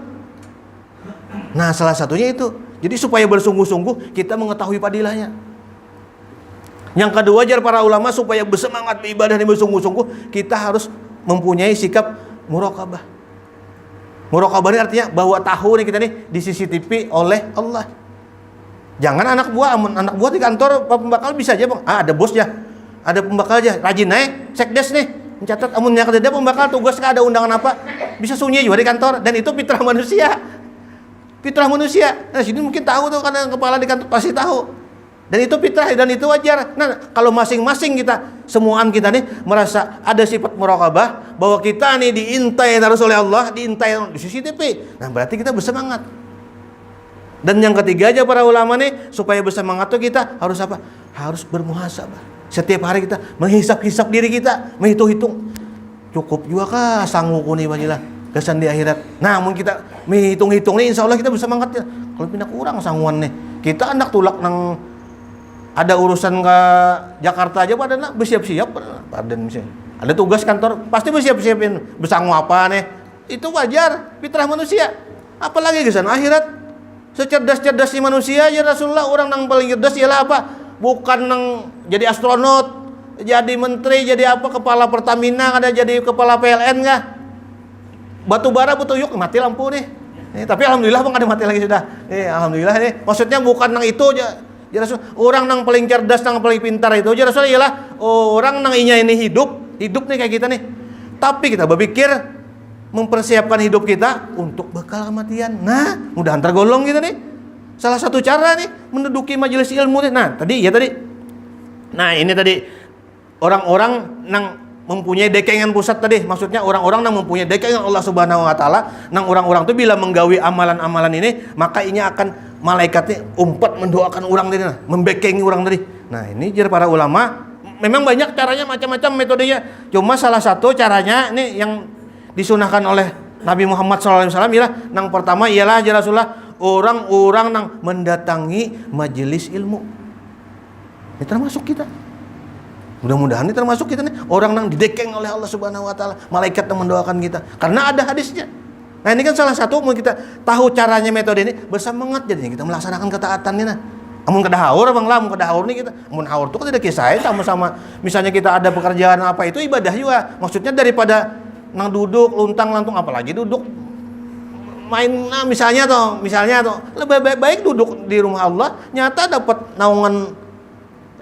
Nah, salah satunya itu. Jadi supaya bersungguh-sungguh kita mengetahui fadilahnya. Yang kedua, ajar para ulama supaya bersemangat beribadah dan bersungguh-sungguh, kita harus mempunyai sikap muraqabah. Muraqabah ini artinya bahwa tahu nih kita nih di CCTV oleh Allah. Jangan anak buah di kantor pembakal bisa aja, Bang. Ada bos ya. Ada pembakal aja, rajin naik, sekdes nih. Mencatat amunnya kada pembakal tugas ada undangan apa, bisa sunyi juga di kantor, dan itu fitrah manusia. Fitrah manusia. Nah, sini mungkin tahu tuh karena kepala di kantor pasti tahu. Dan itu fitrah dan itu wajar. Nah, kalau masing-masing kita, semuaan kita nih merasa ada sifat muraqabah bahwa kita nih diintai harus oleh Allah, diintai di CCTV. Nah, berarti kita bersemangat. Dan yang ketiga aja para ulama nih supaya bersemangat tuh kita harus apa? Harus bermuhasabah. Setiap hari kita menghisap-hisap diri kita, menghitung-hitung. Cukup juga kah sanggup nih bajilah kesan di akhirat. Nah, mun kita menghitung-hitung nih insya Allah kita bersemangat ya. Kalau pindah kurang sangguan nih. Kita anak tulak nang ada urusan ke Jakarta aja pada nak bersiap-siap pada misalnya. Ada tugas kantor pasti bersiap-siapin bersanggup apa nih. Itu wajar, fitrah manusia. Apalagi kesan akhirat. Secerdas-cerdasnya manusia ya Rasulullah, orang yang paling cerdas ialah apa? Bukan nang jadi astronot, jadi menteri, jadi apa kepala Pertamina, ada jadi kepala PLN enggak? Batu bara butuh yuk mati lampu nih. Tapi alhamdulillah Bang ada mati lagi sudah. Alhamdulillah nih. Maksudnya bukan nang itu aja. Ya Rasul, orang nang paling cerdas, nang paling pintar itu aja Rasul ialah orang nang inya ini hidup nih kayak kita nih. Tapi kita berpikir mempersiapkan hidup kita untuk bekal kematian. Nah, mudah-mudahan tergolong kita nih. Salah satu cara nih menduduki majelis ilmu nih. Nah, tadi. Nah, ini tadi orang-orang yang mempunyai dekengan pusat tadi. Maksudnya orang-orang yang mempunyai dekengan Allah Subhanahu wa taala, nang orang-orang itu bila menggawi amalan-amalan ini, maka ini akan malaikatnya umpat mendoakan orang tadi, membekengi orang tadi. Nah, ini jar para ulama, memang banyak caranya, macam-macam metodenya. Cuma salah satu caranya nih yang disunahkan oleh Nabi Muhammad SAW ialah yang pertama ialah ya Rasulullah orang-orang yang mendatangi majelis ilmu. Ini termasuk kita. Mudah-mudahan ini termasuk kita nih orang yang didekeng oleh Allah Subhanahu wa taala, malaikat yang mendoakan kita. Karena ada hadisnya. Nah, ini kan salah satu mau kita tahu caranya metode ini bersemangat jadinya kita melaksanakan ketaatan ini nah. Amun kada haur Bang lah, amun kada haur nih kita. Amun haur tuh kan tidak kisah sama-sama. Misalnya kita ada pekerjaan apa itu ibadah juga. Maksudnya daripada nang duduk luntang-lantung apalagi duduk main misalnya tuh lebih baik duduk di rumah Allah nyata dapat naungan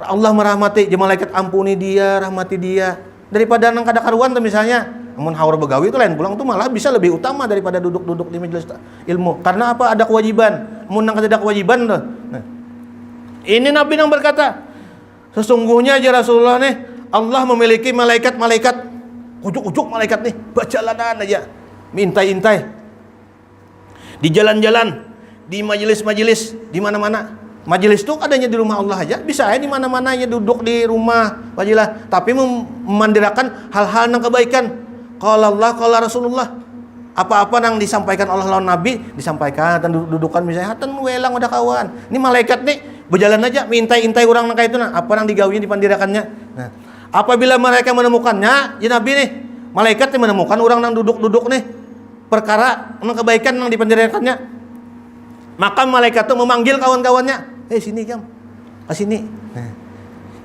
Allah merahmati malaikat ampuni dia rahmati dia daripada nang kada karuan tuh misalnya amun haur begawi itu lain pulang tuh malah bisa lebih utama daripada duduk-duduk di majelis ilmu karena apa ada kewajiban amun nang kada ada kewajiban tuh. Nah, ini Nabi yang berkata sesungguhnya aja Rasulullah nih Allah memiliki malaikat-malaikat ujuk-ujuk malaikat nih berjalanan aja mintai-intai di jalan-jalan di majelis-majelis di mana-mana. Majelis itu adanya di rumah Allah aja bisa ya di mana-mana ya duduk di rumah wajilah tapi memandirakan hal-hal yang kebaikan. Qala Allah qala Rasulullah apa-apa yang disampaikan Allah lawan Nabi disampaikan dan dudukan misalnya hatan welang udah kawan. Ini malaikat nih berjalan aja mintai-intai orang nang kayak itu nah apa yang digawinya dipandirakannya. Nah, apabila mereka menemukannya, ya Nabi nih, malaikat yang menemukan orang yang duduk-duduk nih, perkara yang kebaikan yang dipandirakannya, maka malaikat itu memanggil kawan-kawannya, sini jam, sini. Nah,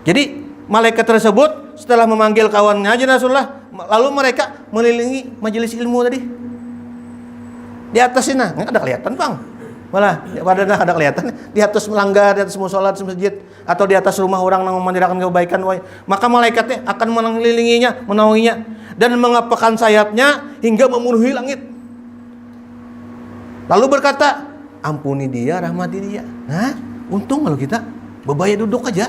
jadi malaikat tersebut setelah memanggil kawannya aja Rasulullah, lalu mereka mengelilingi majelis ilmu tadi. Di atas ini, nggak ada kelihatan Bang. Malah padahal ada kelihatan di atas melanggar, di atas musola, di masjid atau di atas rumah orang yang memandirakan kebaikan, maka malaikatnya akan mengelilinginya, menaunginya dan mengepakkan sayapnya hingga memenuhi langit. Lalu berkata, ampuni dia, rahmati dia. Nah, untung kalau kita bebaya duduk aja.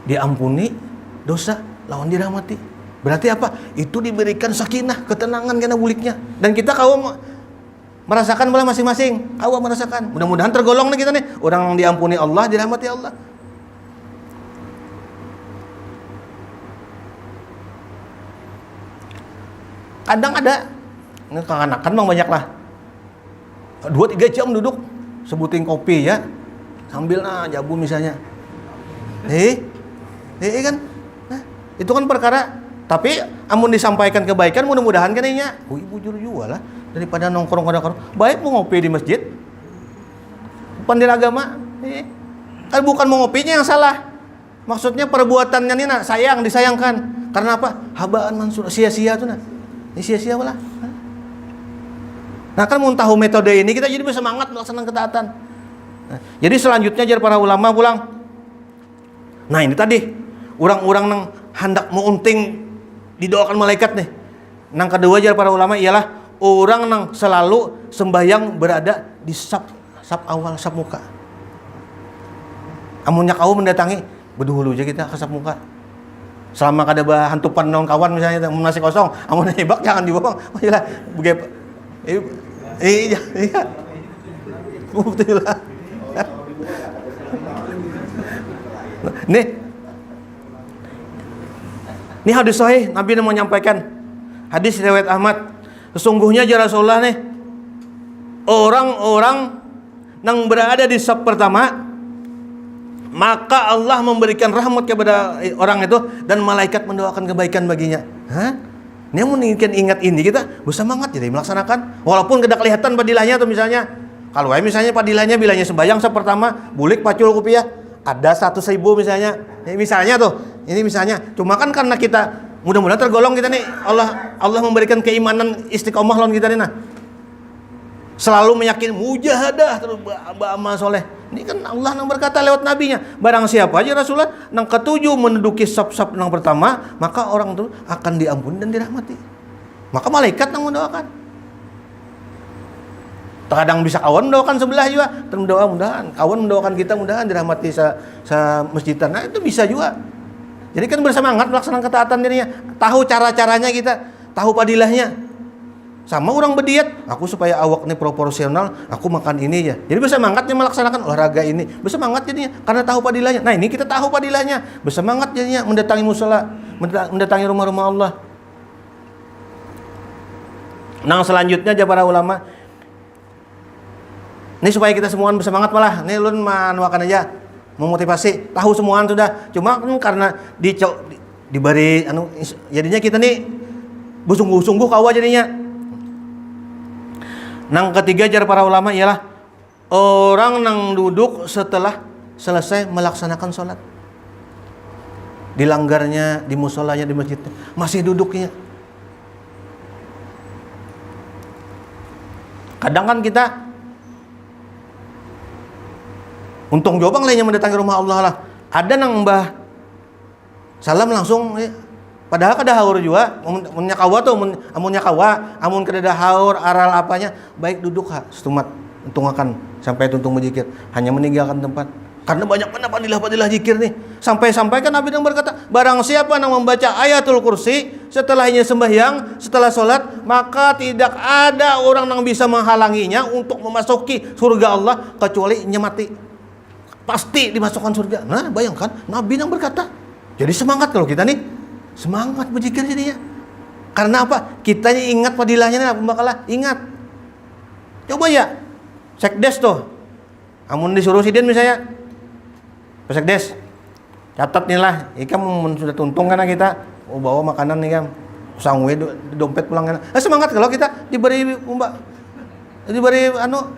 Diampuni dosa, lawan dirahmati. Berarti apa? Itu diberikan sakinah, ketenangan karena buliknya. Dan kita kaum merasakan malah masing-masing. Kaum merasakan. Mudah-mudahan tergolong nih kita nih. Orang yang diampuni Allah, dirahmati Allah. Kadang ada, kekanakan bang banyak lah. 2-3 jam duduk, sebutin kopi ya. Sambil jabu misalnya. Iya kan? Nah, itu kan perkara. Tapi amun disampaikan kebaikan mudah-mudahan kan nya. Oh, ibu juru jual lah daripada nongkrong baik mau ngopi di masjid. Pandai agama. Kan bukan mau ngopinya yang salah. Maksudnya perbuatannya nih nak sayang disayangkan. Karena apa? Habaan mansur, sia-sia tuh nah. Ini sia-sia lah. Nah kan mau tahu metode ini kita jadi bisa semangat melaksanakan ketaatan. Nah, jadi selanjutnya jar para ulama pulang. Nah ini tadi orang-orang nang hendak mau unting didoakan malaikat nih. Nang kedua jar para ulama ialah orang nang selalu sembahyang berada di sap awal, sap muka. Amunnya kau mendatangi berduhulu aja kita ke sap muka. Selama kada hantupan non kawan misalnya masih kosong, amun hebak jangan dibohong. Oh iya, begitu. Iya. Betul lah. Ini hadis sahih Nabi yang menyampaikan. Hadis riwayat Ahmad. Sesungguhnya ya Rasulullah nih orang-orang yang berada di saf pertama maka Allah memberikan rahmat kepada orang itu dan malaikat mendoakan kebaikan baginya. Ini yang menginginkan ingat ini kita bersemangat jadi melaksanakan walaupun tidak kelihatan padilahnya atau misalnya kalau misalnya padilahnya bilangnya sembahyang saf pertama bulik pacul rupiah ada 100.000 misalnya. Misalnya tuh ini misalnya cuma kan karena kita mudah-mudahan tergolong kita nih Allah memberikan keimanan istiqomah lawan kita nih nah. Selalu meyakini mujahadah terus beramal soleh. Ini kan Allah yang berkata lewat nabinya. Barang siapa aja Rasulullah yang ketujuh menduduki saf-saf yang pertama, maka orang itu akan diampuni dan dirahmati. Maka malaikat yang mendoakan. Terkadang bisa kawan mendoakan sebelah juga. Mudah-mudahan kawan mendoakan kita mudahan dirahmati sa masjidan. Nah itu bisa juga. Jadi kan bersemangat melaksanakan ketaatan dirinya. Tahu cara-caranya kita, tahu padilahnya. Sama orang berdiet, aku supaya awak ini proporsional, aku makan ini ya. Jadi bersemangatnya melaksanakan olahraga ini, bersemangat jadinya karena tahu padilahnya. Nah ini kita tahu padilahnya, bersemangat jadinya mendatangi musala, mendatangi rumah-rumah Allah. Nah selanjutnya aja para ulama, ini supaya kita semua bersemangat malah. Ini ulun manuakan aja, memotivasi, tahu semuaan sudah. Cuma karena diberi, jadinya kita nih bersungguh-sungguh kawa jadinya. Nang ketiga jar para ulama ialah orang nang duduk setelah selesai melaksanakan sholat. Dilanggarnya di musolanya di masjid masih duduknya. Kadang kan kita untung jobang lainnya mendatangi rumah Allah lah. Ada nang mbah salam langsung padahal kada haur juga amunnya kawa tuh amunnya kawa amun kada haur aral apanya baik duduk setumat untung akan sampai tuntung berzikir hanya meninggalkan tempat karena banyak padilah zikir nih sampai kan Nabi yang berkata barang siapa yang membaca ayatul kursi setelahnya sembahyang setelah sholat maka tidak ada orang yang bisa menghalanginya untuk memasuki surga Allah kecuali mati pasti dimasukkan surga. Nah bayangkan Nabi yang berkata jadi semangat kalau kita nih semangat berzikir jadinya. Karena apa? Kita ingat padilahnya nih, bakalah ingat. Coba ya, sekdes tuh. Amun disuruh sidin misalnya, sekdes, catat nih lah. Ikam sudah tuntung karena kita bawa makanan nih kam, sangwe dompet pulang kan. Semangat kalau kita diberi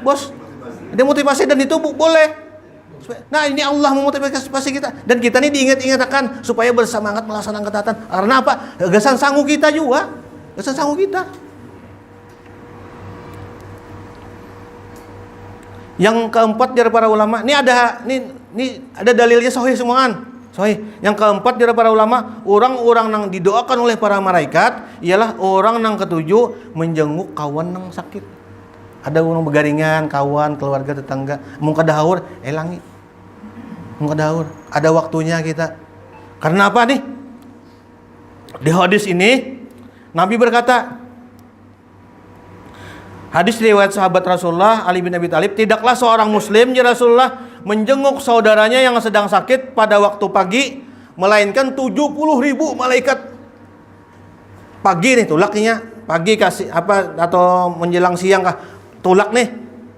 bos, demotivasi dan itu boleh. Nah ini Allah memotivasi kita dan kita ini diingat-ingatkan supaya bersemangat melaksanakan ketaatan. Karena apa? Gagasan sanggup kita juga. Gagasan sanggup kita. Yang keempat dari para ulama, ini ada dalilnya sahih semuaan. Sahih. Yang keempat dari para ulama, orang-orang yang didoakan oleh para malaikat ialah orang yang ketujuh menjenguk kawan yang sakit. Ada orang begaringan, kawan, keluarga, tetangga, mau kadahaur, elangi. Mau kadahaur. Ada waktunya kita. Karena apa nih? Di hadis ini Nabi berkata, hadis riwayat sahabat Rasulullah Ali bin Abi Thalib, tidaklah seorang muslim ya Rasulullah menjenguk saudaranya yang sedang sakit pada waktu pagi melainkan 70.000 malaikat. Pagi nih tulaknya, pagi kasih apa atau menjelang siang kah? Tulak nih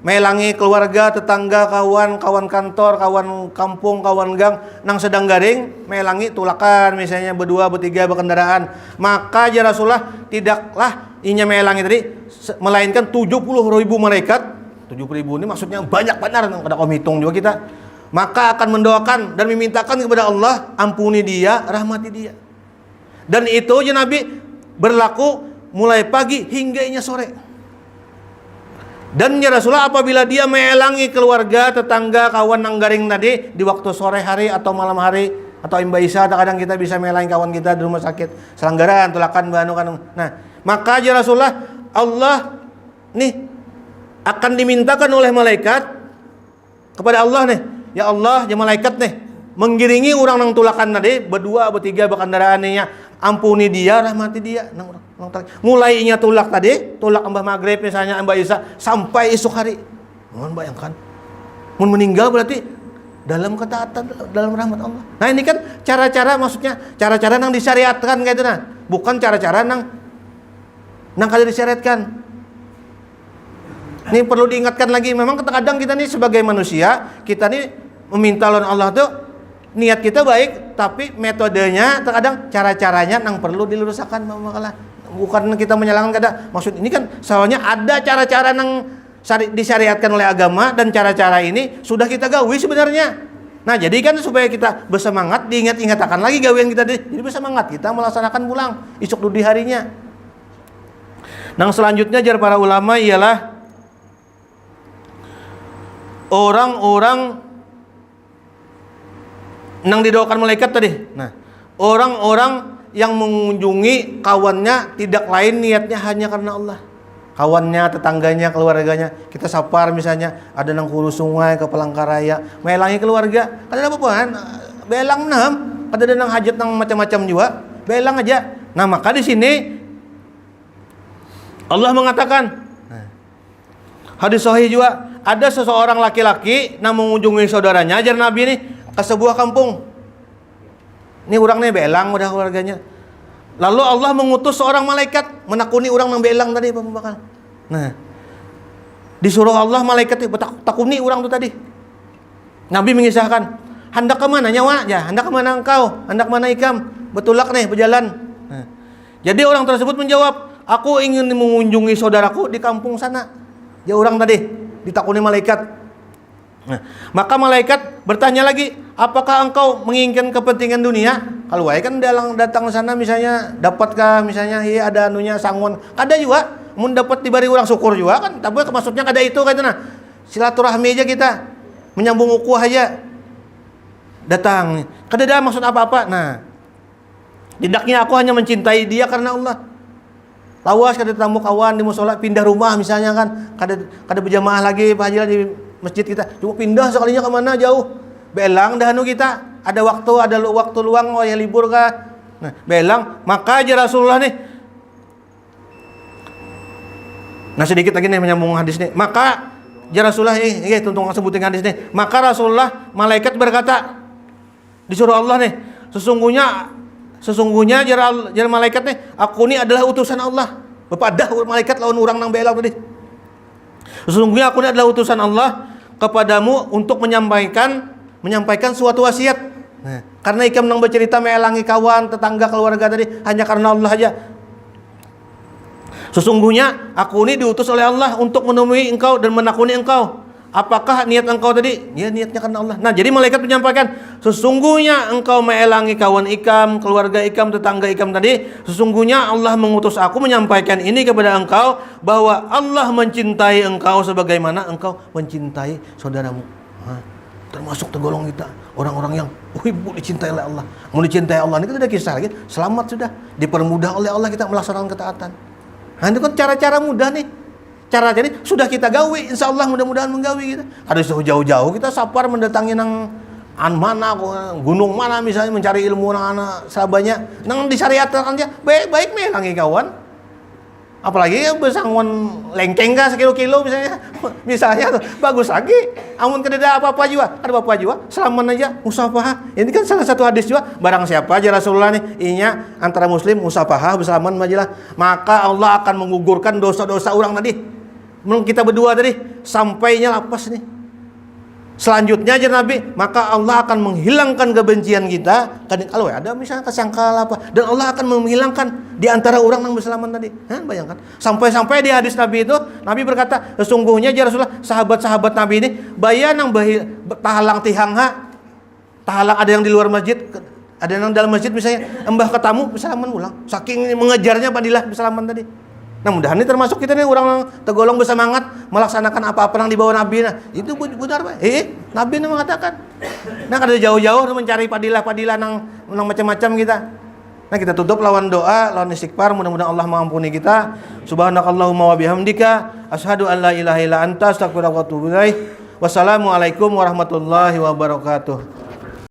melangi keluarga, tetangga, kawan, kawan kantor, kawan kampung, kawan gang nang sedang garing, melangi tulakan misalnya berdua, bertiga berkendaraan. Maka ya Rasulullah tidaklah inya melangi tadi melainkan 70.000 malaikat. 70.000 ini maksudnya banyak benar, kada kau hitung juga kita. Maka akan mendoakan dan memintakan kepada Allah, ampuni dia, rahmati dia. Dan itu ya Nabi berlaku mulai pagi hingga inya sore. Dan ya Rasulullah apabila dia melangi keluarga, tetangga, kawan nang garing tadi di waktu sore hari atau malam hari atau imba isya, kadang kita bisa melangi kawan kita di rumah sakit, selanggaran, tulakan, banu kan. Nah, maka ya Rasulullah Allah nih akan dimintakan oleh malaikat kepada Allah nih, ya Allah, ya malaikat nih menggiringi orang nang tulakan tadi berdua, bertiga berkendaraannya, ampuni dia, rahmati dia. Mulai inya tulak tadi, tulak mbah maghrib misalnya, mbah isya sampai esok hari. Mohon bayangkan, mun meninggal berarti dalam ketaatan, dalam rahmat Allah. Nah ini kan cara-cara, maksudnya cara-cara nang disyariatkan kayak itu nah, bukan cara-cara nang kada disyariatkan. Ini perlu diingatkan lagi, memang kadang kita nih sebagai manusia, kita nih meminta lawan Allah tuh niat kita baik, tapi metodenya terkadang cara-caranya nang perlu diluruskan makalah. Bukan kita menyalahkan kada. Maksud ini kan soalnya ada cara-cara nang disyariatkan oleh agama dan cara-cara ini sudah kita gawi sebenarnya. Nah, jadi kan supaya kita bersemangat, diingat-ingatakan lagi gawean kita jadi bersemangat kita melaksanakan pulang esok di harinya. Nang selanjutnya jar para ulama ialah orang-orang nang didoakan malaikat tadi. Nah, orang-orang yang mengunjungi kawannya tidak lain niatnya hanya karena Allah. Kawannya, tetangganya, keluarganya, kita sapar misalnya ada nang hulu sungai ke Palangkaraya, melangi keluarga, kada ada apa-apaan, belang nam, kada ada nang hajat nang macam-macam juga, belang aja. Nah, maka di sini Allah mengatakan, hadis sahih juga, ada seseorang laki-laki nang mengunjungi saudaranya, ajar Nabi nih ke sebuah kampung. Ini orang nih belang udah keluarganya. Lalu Allah mengutus seorang malaikat menakuni orang nang belang tadi Pak Bakal. Nah, disuruh Allah malaikat takuni orang tuh tadi. Nabi mengisahkan, hendak ke mana nyawa? Ya, hendak ke mana engkau? Hendak mana ikam? Betulak nih berjalan. Nah, jadi orang tersebut menjawab, aku ingin mengunjungi saudaraku di kampung sana. Ya orang tadi ditakuni malaikat. Nah, maka malaikat bertanya lagi, apakah engkau menginginkan kepentingan dunia? Kalau wae kan datang ke sana misalnya, dapatkah misalnya iya ada anunya sangon, kada juga, mun dapat diberi orang syukur juga kan, tapi maksudnya kada itu kayak itu nah. Silaturahmi aja kita, menyambung ukhuwah aja. Datang, kada ada maksud apa-apa. Nah, tidaknya aku hanya mencintai dia karena Allah. Lawas kada tamu kawan di musola, pindah rumah misalnya kan, kada berjamaah lagi Pak Haji di masjid kita, cuma pindah sekalinya ke mana jauh, belang dahanu kita, ada waktu luang, oh ya libur kah, nah belang, maka aja Rasulullah nih, nah sedikit lagi nih menyambung hadis nih, maka aja Rasulullah nih, tuntung sebutin hadis nih, maka Rasulullah malaikat berkata, disuruh Allah nih, sesungguhnya jar malaikat nih, aku ini adalah utusan Allah, bapak dah malaikat lawan orang nang belang tadi. Sesungguhnya aku ini adalah utusan Allah kepadamu untuk menyampaikan suatu wasiat. Nah, karena ikam nang bercerita melangi kawan, tetangga, keluarga tadi hanya karena Allah aja. Sesungguhnya aku ini diutus oleh Allah untuk menemui engkau dan menakuni engkau. Apakah niat engkau tadi? Ya niatnya karena Allah. Nah, jadi malaikat menyampaikan, sesungguhnya engkau melangi kawan ikam, keluarga ikam, tetangga ikam tadi, sesungguhnya Allah mengutus aku menyampaikan ini kepada engkau, bahwa Allah mencintai engkau sebagaimana engkau mencintai saudaramu. Nah, termasuk tergolong kita orang-orang yang dicintai oleh Allah. Mau dicintai Allah ini kita udah kisah lagi, selamat sudah, dipermudah oleh Allah kita melaksanakan ketaatan. Nah, itu kan cara-cara mudah nih. Cara jadi sudah kita gawi, insya Allah mudah-mudahan menggawi kita. Harus jauh-jauh kita sapar mendatangi nang mana, gunung mana misalnya mencari ilmu nang anak sahabatnya, nang disyariatkan aja baik-baik melangi kawan. Apalagi yang bersangguan lengkeng kah sekilo-kilo misalnya tuh, bagus lagi. Amun kada apa-apa juga, ada apa-apa juga, selaman aja, musafahah. Ini kan salah satu hadis juga, barang siapa aja Rasulullah nih, inya antara muslim musafahah bersalaman majalah, maka Allah akan menggugurkan dosa-dosa orang tadi. kita berdua tadi sampainya lapas nih. Selanjutnya aja Nabi, maka Allah akan menghilangkan kebencian kita. Kalau ada misalnya kesangkal apa, dan Allah akan menghilangkan di antara orang yang berselaman tadi. Bayangkan. Sampai-sampai di hadis Nabi itu, Nabi berkata, sesungguhnya ya Rasulullah, sahabat-sahabat Nabi ini, bayan yang tahalang tihangha, tahalang ada yang di luar masjid, ada yang dalam masjid misalnya, embah ketamu, berselaman ulang. Saking mengejarnya padilah berselaman tadi. Nah mudah-mudahan ini termasuk kita nih orang tergolong bersemangat melaksanakan apa-apa yang dibawa Nabi. Nah itu benar Pak. Nabi ini mengatakan. Nah kada jauh-jauh mencari padilah-padilah nang macam-macam kita. Nah kita tutup lawan doa, lawan istighfar. Mudah-mudahan Allah mengampuni kita. Subhanakallahumma wa bihamdika asyhadu an la ilaha illa anta astaghfiruka wa atubu ilaik. Wassalamualaikum warahmatullahi wabarakatuh.